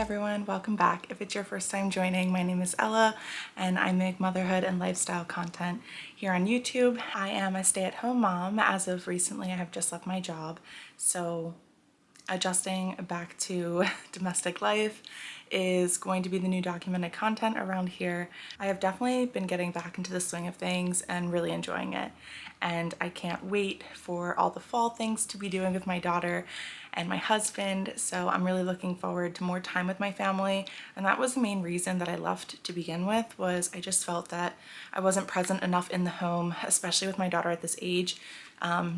everyone, welcome back. If it's your first time joining, my name is Ella and I make motherhood and lifestyle content here on YouTube. I am a stay-at-home mom. As of recently, I have just left my job, so adjusting back to domestic life is going to be the new documented content around here. I have definitely been getting back into the swing of things and really enjoying it. And I can't wait for all the fall things to be doing with my daughter and my husband. So I'm really looking forward to more time with my family. And that was the main reason that I left to begin with, was I just felt that I wasn't present enough in the home, especially with my daughter at this age.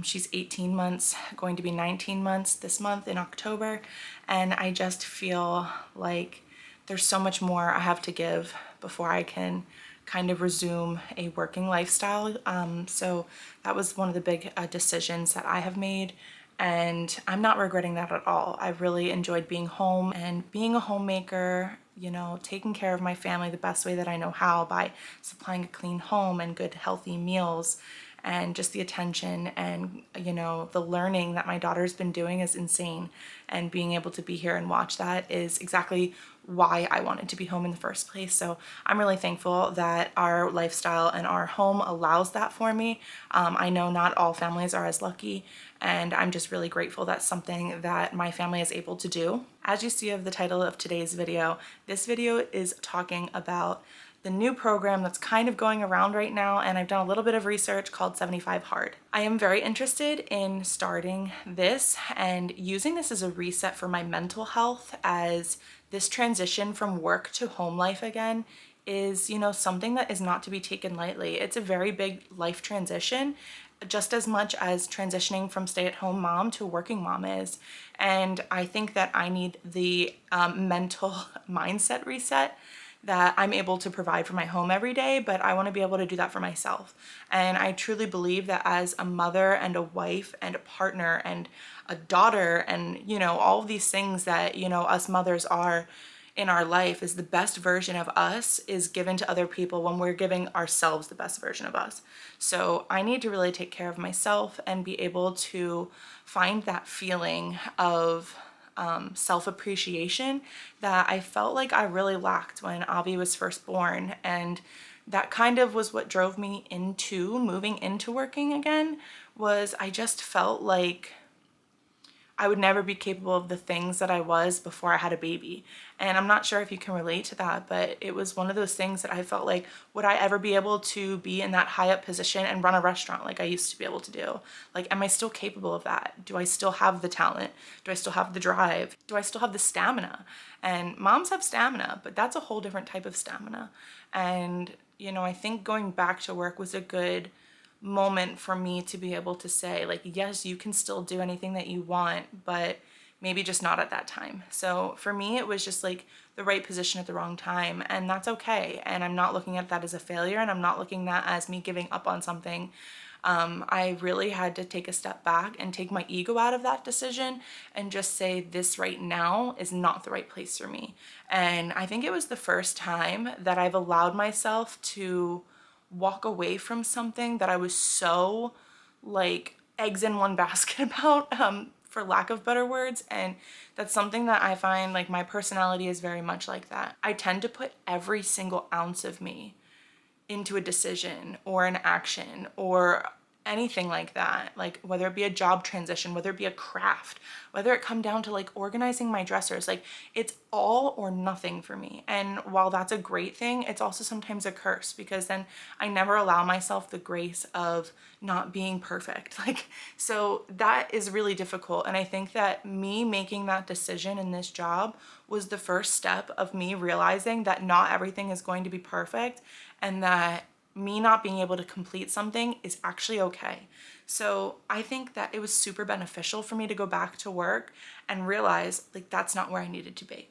She's 18 months, going to be 19 months this month in October, and I just feel like there's so much more I have to give before I can kind of resume a working lifestyle. So that was one of the big decisions that I have made, and I'm not regretting that at all. I really enjoyed being home and being a homemaker, you know, taking care of my family the best way that I know how, by supplying a clean home and good healthy meals. And just the attention and, you know, the learning that my daughter's been doing is insane. And being able to be here and watch that is exactly why I wanted to be home in the first place. So I'm really thankful that our lifestyle and our home allows that for me. I know not all families are as lucky, and I'm just really grateful that's something that my family is able to do. As you see of the title of today's video, this video is talking about the new program that's kind of going around right now, and I've done a little bit of research, called 75 Hard. I am very interested in starting this and using this as a reset for my mental health, as this transition from work to home life again is, you know, something that is not to be taken lightly. It's a very big life transition, just as much as transitioning from stay-at-home mom to working mom is. And I think that I need the mental mindset reset that I'm able to provide for my home every day, but I want to be able to do that for myself. And I truly believe that as a mother and a wife and a partner and a daughter and, you know, all of these things that, you know, us mothers are in our life, is the best version of us is given to other people when we're giving ourselves the best version of us. So I need to really take care of myself and be able to find that feeling of self-appreciation that I felt like I really lacked when Avi was first born. And that kind of was what drove me into moving into working again, was I just felt like I would never be capable of the things that I was before I had a baby. And I'm not sure if you can relate to that, but it was one of those things that I felt like, would I ever be able to be in that high up position and run a restaurant like I used to be able to do? Like, am I still capable of that? Do I still have the talent? Do I still have the drive? Do I still have the stamina? And moms have stamina, but that's a whole different type of stamina. And, you know, I think going back to work was a good moment for me to be able to say, like, yes, you can still do anything that you want, but maybe just not at that time. So for me, it was just like the right position at the wrong time, and that's okay. And I'm not looking at that as a failure, and I'm not looking at that as me giving up on something. I really had to take a step back and take my ego out of that decision and just say, this right now is not the right place for me. And I think it was the first time that I've allowed myself to walk away from something that I was so like eggs in one basket about, for lack of better words. And that's something that I find, like, my personality is very much like that. I tend to put every single ounce of me into a decision or an action or anything like that, like whether it be a job transition, whether it be a craft, whether it come down to like organizing my dressers, like it's all or nothing for me. And while that's a great thing, it's also sometimes a curse, because then I never allow myself the grace of not being perfect. Like, so that is really difficult. And I think that me making that decision in this job was the first step of me realizing that not everything is going to be perfect, and that me not being able to complete something is actually okay. So I think that it was super beneficial for me to go back to work and realize, like, that's not where I needed to be.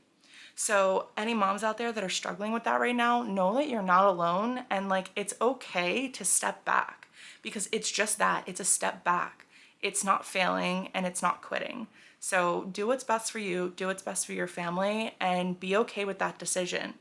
So any moms out there that are struggling with that right now, know that you're not alone, and like, it's okay to step back, because it's just that, it's a step back. It's not failing and it's not quitting. So do what's best for you, do what's best for your family, and be okay with that decision.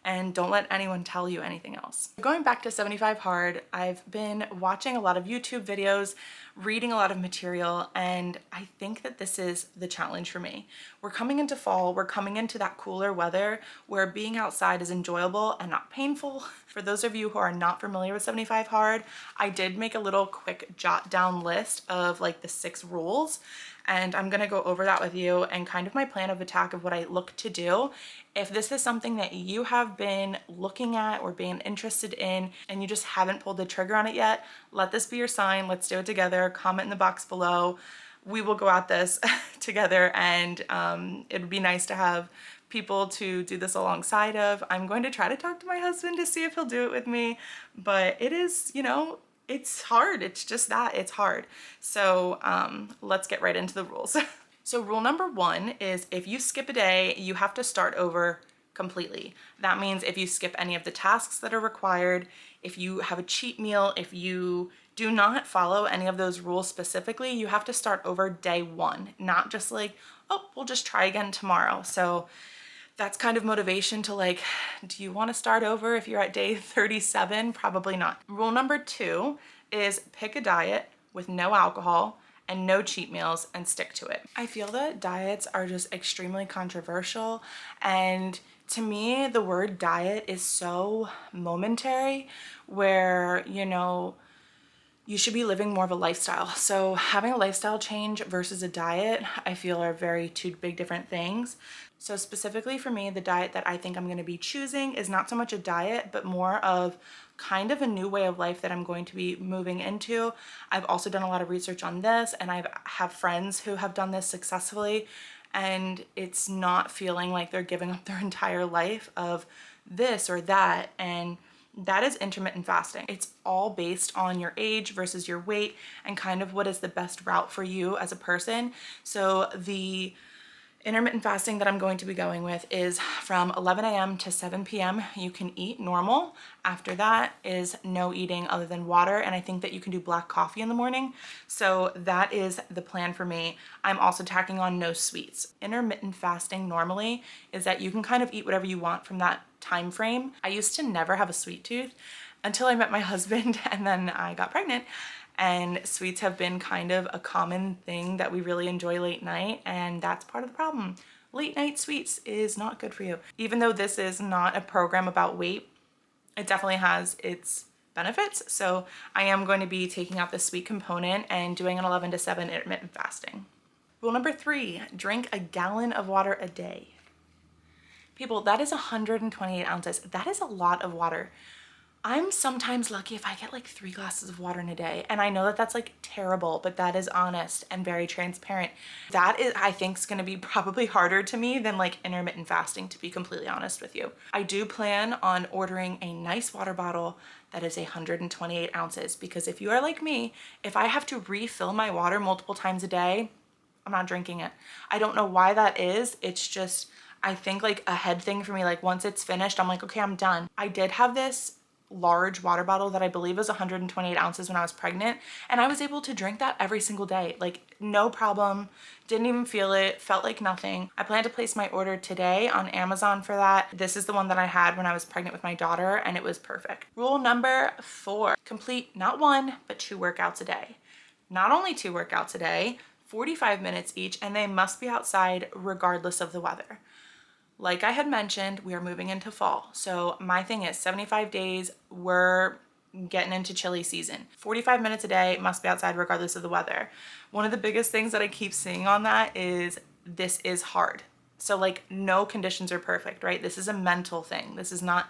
and don't let anyone tell you anything else. Going back to 75 Hard, I've been watching a lot of YouTube videos, reading a lot of material, and I think that this is the challenge for me. We're coming into fall, we're coming into that cooler weather where being outside is enjoyable and not painful. For those of you who are not familiar with 75 Hard, I did make a little quick jot down list of like the 6 rules, and I'm gonna go over that with you and kind of my plan of attack of what I look to do. If this is something that you have been looking at or being interested in and you just haven't pulled the trigger on it yet, let this be your sign. Let's do it together. Comment in the box below. We will go at this together, and it would be nice to have people to do this alongside of. I'm going to try to talk to my husband to see if he'll do it with me, but it is, you know, it's hard. It's just that, it's hard. So let's get right into the rules. So rule number 1 is if you skip a day, you have to start over completely. That means if you skip any of the tasks that are required, if you have a cheat meal, if you do not follow any of those rules specifically, you have to start over day 1, not just like, oh, we'll just try again tomorrow. So that's kind of motivation to like, do you want to start over if you're at day 37? Probably not. Rule number 2 is pick a diet with no alcohol and no cheat meals and stick to it. I feel that diets are just extremely controversial, and to me, the word diet is so momentary where, you know, you should be living more of a lifestyle. So having a lifestyle change versus a diet, I feel are very two big different things. So specifically for me, the diet that I think I'm going to be choosing is not so much a diet, but more of kind of a new way of life that I'm going to be moving into. I've also done a lot of research on this, and I have friends who have done this successfully, and it's not feeling like they're giving up their entire life of this or that. And that is intermittent fasting. It's all based on your age versus your weight and kind of what is the best route for you as a person. So the intermittent fasting that I'm going to be going with is from 11 a.m. to 7 p.m. You can eat normal. After that is no eating other than water, and I think that you can do black coffee in the morning. So that is the plan for me. I'm also tacking on no sweets. Intermittent fasting normally is that you can kind of eat whatever you want from that time frame. I used to never have a sweet tooth until I met my husband, and then I got pregnant. And sweets have been kind of a common thing that we really enjoy late night, and that's part of the problem. Late night sweets is not good for you. Even though this is not a program about weight, it definitely has its benefits. So I am going to be taking out the sweet component and doing an 11 to 7 intermittent fasting. Rule number 3, drink a gallon of water a day. People, that is 128 ounces. That is a lot of water. I'm sometimes lucky if I get like 3 glasses of water in a day. And I know that that's like terrible, but that is honest and very transparent. That is, I think, is going to be probably harder to me than like intermittent fasting, to be completely honest with you. I do plan on ordering a nice water bottle that is 128 ounces, because if you are like me, if I have to refill my water multiple times a day, I'm not drinking it. I don't know why that is. It's just, I think like a head thing for me. Like once it's finished, I'm like, okay, I'm done. I did have this large water bottle that I believe was 128 ounces when I was pregnant, and I was able to drink that every single day, like no problem, didn't even feel it, felt like nothing. I plan to place my order today on Amazon for that. This is the one that I had when I was pregnant with my daughter, and it was perfect. Rule number 4, complete not 1, but 2 workouts a day. Not only 2 workouts a day, 45 minutes each, and they must be outside regardless of the weather. Like I had mentioned, we are moving into fall. So my thing is 75 days, we're getting into chilly season. 45 minutes a day, must be outside regardless of the weather. One of the biggest things that I keep seeing on that is this is hard. So like no conditions are perfect, right? This is a mental thing. This is not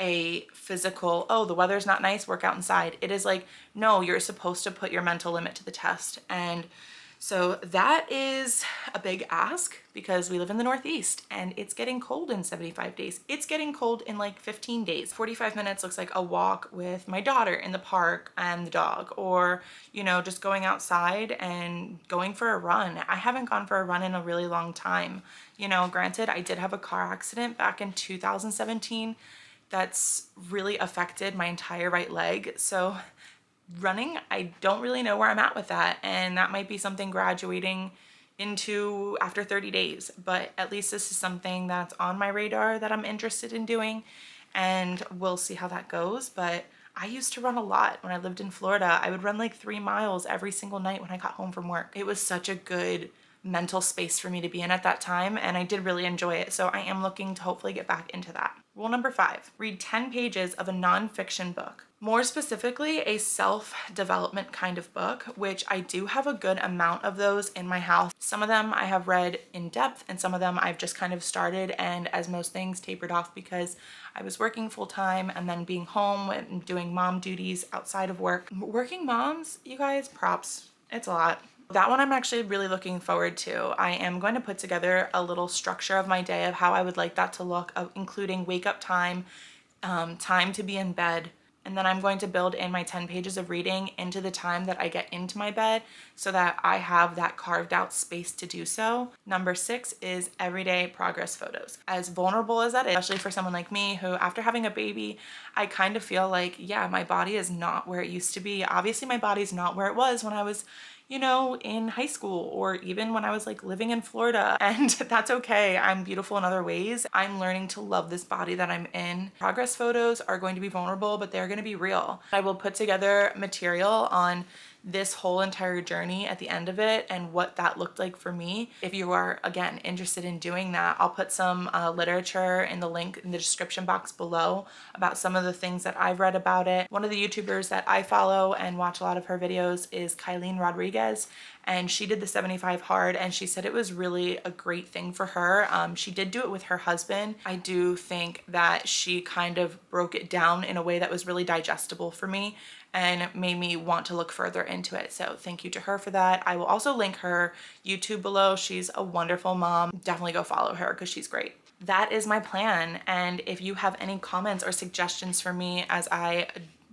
a physical, oh, the weather's not nice, work out inside. It is like, no, you're supposed to put your mental limit to the test. And so that is a big ask because we live in the Northeast and it's getting cold in 75 days. It's getting cold in like 15 days. 45 minutes looks like a walk with my daughter in the park and the dog, or, you know, just going outside and going for a run. I haven't gone for a run in a really long time. You know, granted, I did have a car accident back in 2017 that's really affected my entire right leg. So running, I don't really know where I'm at with that. And that might be something graduating into after 30 days, but at least this is something that's on my radar that I'm interested in doing, and we'll see how that goes. But I used to run a lot when I lived in Florida. I would run like 3 miles every single night when I got home from work. It was such a good mental space for me to be in at that time, and I did really enjoy it. So I am looking to hopefully get back into that. Rule number 5, read 10 pages of a nonfiction book. More specifically, a self-development kind of book, which I do have a good amount of those in my house. Some of them I have read in depth, and some of them I've just kind of started, and as most things, tapered off because I was working full-time and then being home and doing mom duties outside of work. Working moms, you guys, props. It's a lot. That one I'm actually really looking forward to. I am going to put together a little structure of my day of how I would like that to look, including wake up time, time to be in bed, and then I'm going to build in my 10 pages of reading into the time that I get into my bed so that I have that carved out space to do so. Number 6 is everyday progress photos. As vulnerable as that is, especially for someone like me who, after having a baby, I kind of feel like, yeah, my body is not where it used to be. Obviously, my body's not where it was when I was, you know, in high school or even when I was like living in Florida, and that's okay. I'm beautiful in other ways. I'm learning to love this body that I'm in. Progress photos are going to be vulnerable, but they're going to be real. I will put together material on this whole entire journey at the end of it and what that looked like for me. If you are, again, interested in doing that, I'll put some literature in the link in the description box below about some of the things that I've read about it. One of the YouTubers that I follow and watch a lot of her videos is Kylene Rodriguez, and she did the 75 hard, and she said it was really a great thing for her. She did do it with her husband. I do think that she kind of broke it down in a way that was really digestible for me and made me want to look further into it. So thank you to her for that. I will also link her YouTube below. She's a wonderful mom. Definitely go follow her because she's great. That is my plan. And if you have any comments or suggestions for me as I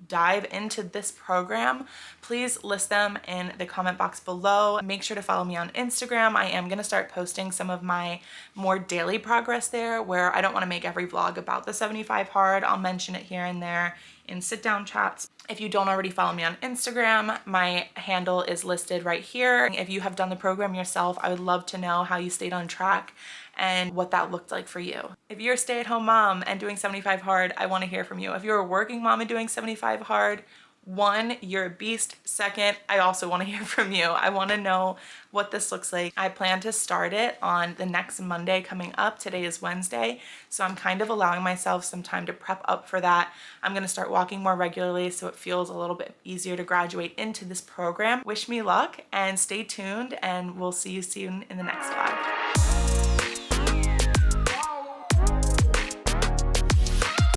dive into this program, please list them in the comment box below. Make sure to follow me on Instagram. I am gonna start posting some of my more daily progress there, where I don't wanna make every vlog about the 75 hard. I'll mention it here and there in sit down chats. If you don't already follow me on Instagram, my handle is listed right here. If you have done the program yourself, I would love to know how you stayed on track and what that looked like for you. If you're a stay-at-home mom and doing 75 hard, I want to hear from you. If you're a working mom and doing 75 hard, 1, you're a beast. 2nd, I also want to hear from you. I want to know what this looks like. I plan to start it on the next Monday coming up. Today is Wednesday, so I'm kind of allowing myself some time to prep up for that. I'm going to start walking more regularly so it feels a little bit easier to graduate into this program. Wish me luck and stay tuned, and we'll see you soon in the next vlog.